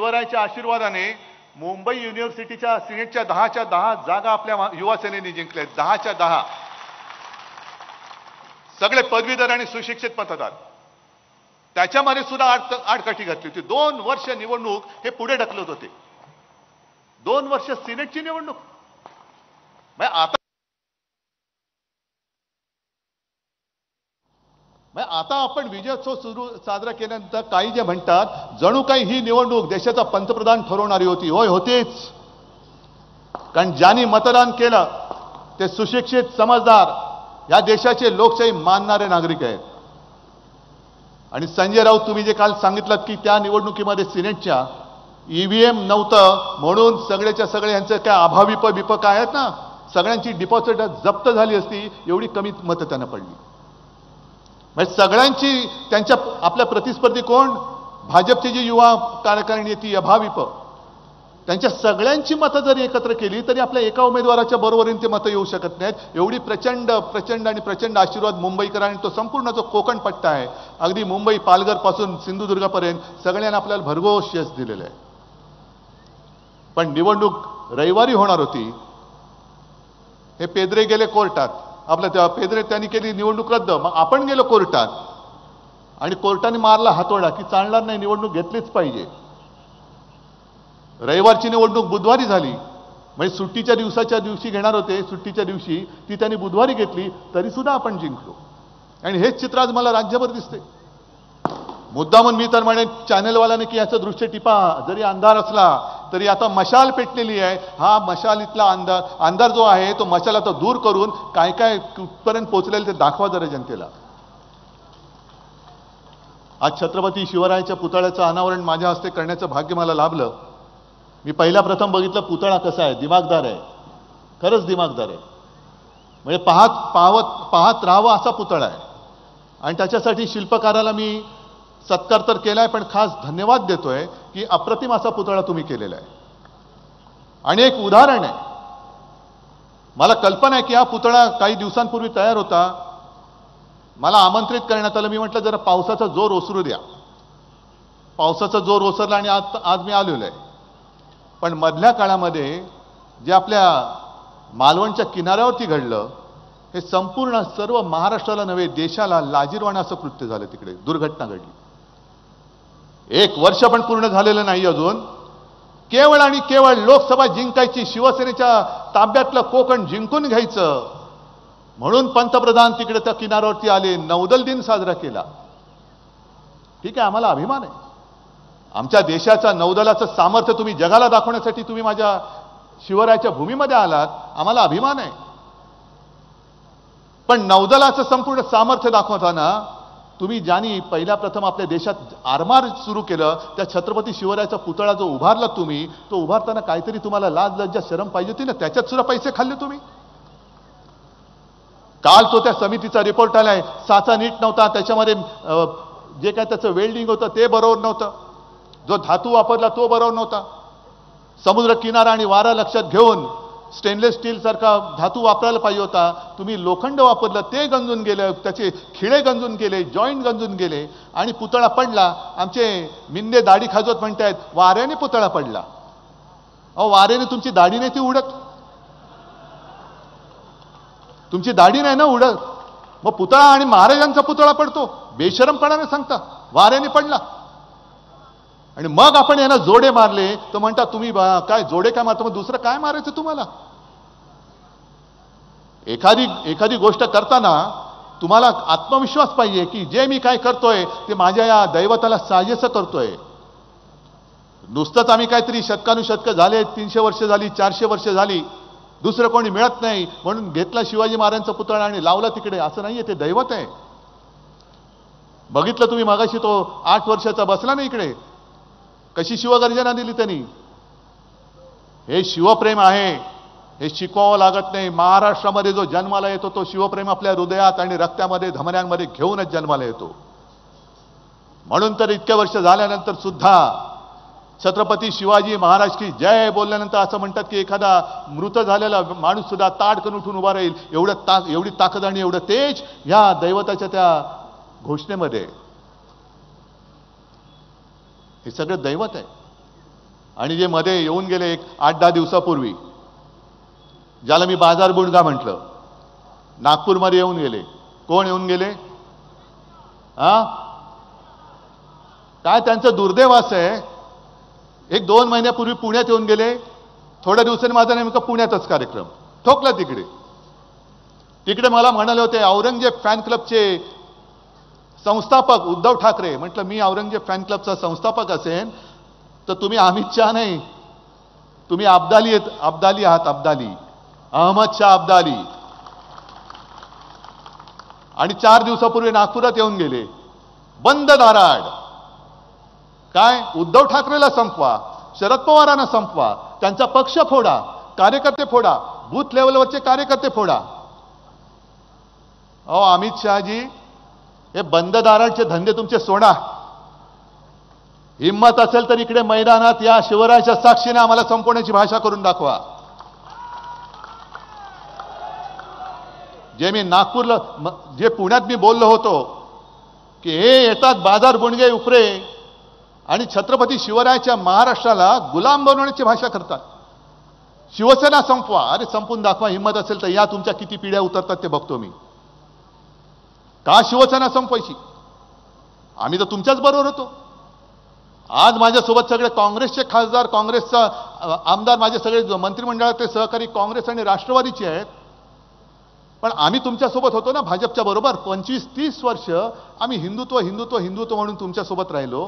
शिवरायांच्या आशीर्वादाने मुंबई युनिव्हर्सिटीच्या सिनेटच्या 10च्या 10 जागा आपल्या युवा सेनेने जिंकल्या. 10च्या 10 सगळे पदवीधर आणि सुशिक्षित मतदार. त्याच्यामध्ये सुद्धा आडकाठी घातली होती. 2 वर्ष निवडणूक हे पुढे ढकलत होते. 2 वर्ष सिनेटची निवडणूक. आता आपण विजयोत्सव साजरा केल्यानंतर काही जे म्हणतात जणू काही ही निवडणूक देशाचा पंतप्रधान ठरवणारी होती. होय, होतीच. कारण ज्यांनी मतदान केलं ते सुशिक्षित, समजदार, या देशाचे लोकशाही मानणारे नागरिक आहेत. आणि संजय राऊत, तुम्ही जे काल सांगितलं की त्या निवडणुकीमध्ये सिनेटच्या ईव्हीएम नव्हतं म्हणून सगळ्याच्या सगळे यांचं काय अभाविप विपक आहेत ना, सगळ्यांची डिपॉझिट जप्त झाली असती, एवढी कमी मतं त्यांना पडली. म्हणजे सगळ्यांची त्यांच्या आपल्या प्रतिस्पर्धी कोण, भाजपची जी युवा कार्यकारिणी ती अभाविप, त्यांच्या सगळ्यांची मतं जरी एकत्र केली तरी आपल्या एका उमेदवाराच्या बरोबरीने ते मतं येऊ शकत नाहीत. एवढी प्रचंड प्रचंड आणि प्रचंड आशीर्वाद मुंबईकरांनी, तो संपूर्ण जो कोकण पट्टा आहे, अगदी मुंबई पालघर पासून सिंधुदुर्गापर्यंत सगळ्यांना आपल्याला भरघोस यश दिलेलं आहे. पण निवडणूक रविवारी होणार होती. हे पेद्रे गेले कोर्टात. आपल्या पेद्रे त्यांनी केली निवडणूक रद्द. मग आपण गेलो कोर्टात आणि कोर्टाने मारला हातोडा की चालणार नाही, निवडणूक घेतलीच पाहिजे. रविवारची निवडणूक बुधवारी झाली. म्हणजे सुट्टीच्या दिवशी घेणार होते, सुट्टीच्या दिवशी ती त्यांनी बुधवारी घेतली, तरी सुद्धा आपण जिंकलो. आणि हेच चित्र आज मला राज्यभर दिसते. मुद्दामून मी तर म्हणेन चॅनलवाल्याने की याचं दृश्य टिपा, जरी अंधार असला तरी आता मशाल पेटलेली आहे. हा मशालीतला अंधार जो आहे तो मशाल आता दूर करून काय काय कुठपर्यंत पोहोचलेलं ते दाखवा जरा जनतेला. आज छत्रपती शिवरायांच्या पुतळ्याचं अनावरण माझ्या हस्ते करण्याचं भाग्य मला लाभलं. मी पहिला प्रथम बघितलं पुतळा कसा आहे, दिमागदार आहे, खरंच दिमागदार आहे. म्हणजे पाहत राहावं असा पुतळा आहे. आणि त्याच्यासाठी शिल्पकाराला मी सत्कार तर केलाय, पण खास धन्यवाद देतोय की अप्रतिम असा पुतळा तुम्ही केलेला आहे. आणि एक उदाहरण आहे, मला कल्पना आहे की हा पुतळा काही दिवसांपूर्वी तयार होता. मला आमंत्रित करण्यात आलं. मी म्हटलं जरा पावसाचा जोर ओसरू द्या. पावसाचा जोर ओसरला आणि आज मी आलेलो आहे. पण मधल्या काळामध्ये जे आपल्या मालवणच्या किनाऱ्यावरती घडलं, हे संपूर्ण सर्व महाराष्ट्राला नव्हे देशाला लाजिरवाणं असं कृत्य झालं. तिकडे दुर्घटना घडली. 1 वर्ष पण पूर्ण झालेलं नाही अजून. केवळ आणि केवळ लोकसभा जिंकायची, शिवसेनेच्या ताब्यातलं कोकण जिंकून घ्यायचं म्हणून पंतप्रधान तिकडे त्या किनाऱ्यावरती आले, नौदल दिन साजरा केला. ठीक आहे, आम्हाला अभिमान आहे. आमच्या देशाचा नौदलाचं सामर्थ्य तुम्ही जगाला दाखवण्यासाठी तुम्ही माझ्या शिवरायाच्या भूमीमध्ये आलात, आम्हाला अभिमान आहे. पण नौदलाचं संपूर्ण सामर्थ्य दाखवताना तुम्ही ज्यांनी पहिल्या प्रथम आपल्या देशात आरमार सुरू केलं, त्या छत्रपती शिवरायाचा पुतळा जो उभारला तुम्ही, तो उभारताना काहीतरी तुम्हाला लाज लज्जा शरम पाहिजे होती ना. त्याच्यात सुद्धा पैसे खाल्ले तुम्ही. काल तो त्या समितीचा रिपोर्ट आलाय, साचा नीट नव्हता, त्याच्यामध्ये जे काय त्याचं वेल्डिंग होतं ते बरोबर नव्हतं, जो धातू वापरला तो बरोबर नव्हता. समुद्र किनारा आणि वारा लक्षात घेऊन स्टेनलेस स्टील सारखा धातू वापरायला पाहिजे होता. तुम्ही लोखंड वापरलं, ते गंजून गेलं, त्याचे खिळे गंजून गेले, जॉईंट गंजून गेले आणि पुतळा पडला. आमचे मिंदे दाढी खाजवत म्हणतायत वाऱ्याने पुतळा पडला. अहो, वाऱ्याने तुमची दाढी नाही ती उडत, तुमची दाढी नाही ना उडत. मग पुतळा आणि महाराजांचा पुतळा पडतो, बेशरमपणाने सांगता वाऱ्याने पडला. आणि मग आपण यांना जोडे मारले तर म्हणता तुम्ही काय जोडे काय मारतो, मग दुसरं काय मारायचं तुम्हाला. एखादी गोष्ट करताना तुम्हाला आत्मविश्वास पाहिजे की जे मी काय करतोय ते माझ्या या दैवताला साजेसं करतोय. नुसतंच आम्ही काहीतरी शतकानुशतक झाले, 300 वर्ष झाली, 400 वर्ष झाली, दुसरं कोणी मिळत नाही म्हणून घेतला शिवाजी महाराजांचा पुतळा आणि लावला तिकडे, असं नाहीये. ते दैवत आहे. बघितलं तुम्ही मगाशी तो 8 वर्षाचा बसला ना इकडे, कशी शिवगर्जना दिली त्यांनी. हे शिवप्रेम आहे, हे शिकवावं लागत नाही. महाराष्ट्रामध्ये जो जन्माला येतो तो शिवप्रेम आपल्या हृदयात आणि रक्तामध्ये धमन्यांमध्ये घेऊनच जन्माला येतो. म्हणून तर इतक्या वर्ष झाल्यानंतर सुद्धा छत्रपती शिवाजी महाराज की जय बोलल्यानंतर असं म्हणतात की एखादा मृत झालेला माणूस सुद्धा ताडकन उठून उभा राहील, एवढी ताकद आणि एवढं तेज या दैवताच्या त्या घोषणेमध्ये. हे सगळं दैवत आहे. आणि जे मध्ये येऊन गेले एक 8-10 दिवसापूर्वी, ज्याला मी बाजार बुणगा म्हटलं, नागपूरमध्ये येऊन गेले. कोण येऊन गेले? काय त्यांचं दुर्दैव असं आहे, 1-2 महिन्यापूर्वी पुण्यात येऊन गेले. थोड्या दिवसांनी माझा नेमका पुण्यातच कार्यक्रम ठोकला. तिकडे मला म्हणाले होते औरंगजेब फॅन क्लबचे संस्थापक उद्धव ठाकरे. म्हटलं मी औरंगजेब फॅन क्लबचा संस्थापक असेन तर तुम्ही अमित शहा नाही, तुम्ही अब्दाली आहात. अब्दाली, अहमद शाह अब्दाली. आणि 4 दिवसापूर्वी नागपुरात येऊन गेले बंद दाराड. काय? उद्धव ठाकरेला संपवा, शरद पवारांना संपवा, त्यांचा पक्ष फोडा, कार्यकर्ते फोडा, बूथ लेवलवरचे कार्यकर्ते फोडा. अहो अमित शहाजी, हे बंद दाराडचे धंदे तुमचे सोडा. हिम्मत असेल तर इकडे मैदानात या, शिवरायाच्या साक्षीने आम्हाला संपवण्याची भाषा करून दाखवा. जे मी नागपूरला, जे पुण्यात मी बोललो होतो की हे येतात बाजार बुणगे उपरे आणि छत्रपती शिवरायाच्या महाराष्ट्राला गुलाम बनवण्याची भाषा करतात. शिवसेना संपवा. अरे संपून दाखवा, हिम्मत असेल तर या. तुमच्या किती पिढ्या उतरतात ते बघतो मी. का शिवसेना संपवायची? आम्ही तर तुमच्याच बरोबर होतो. आज माझ्यासोबत सगळे काँग्रेसचे खासदार, काँग्रेसचा आमदार, माझे सगळे मंत्रिमंडळातले सहकारी काँग्रेस आणि राष्ट्रवादीचे आहेत. पण आम्ही तुमच्यासोबत होतो ना भाजपच्या बरोबर. 25-30 वर्ष आम्ही हिंदुत्व हिंदुत्व हिंदुत्व म्हणून तुमच्यासोबत राहिलो.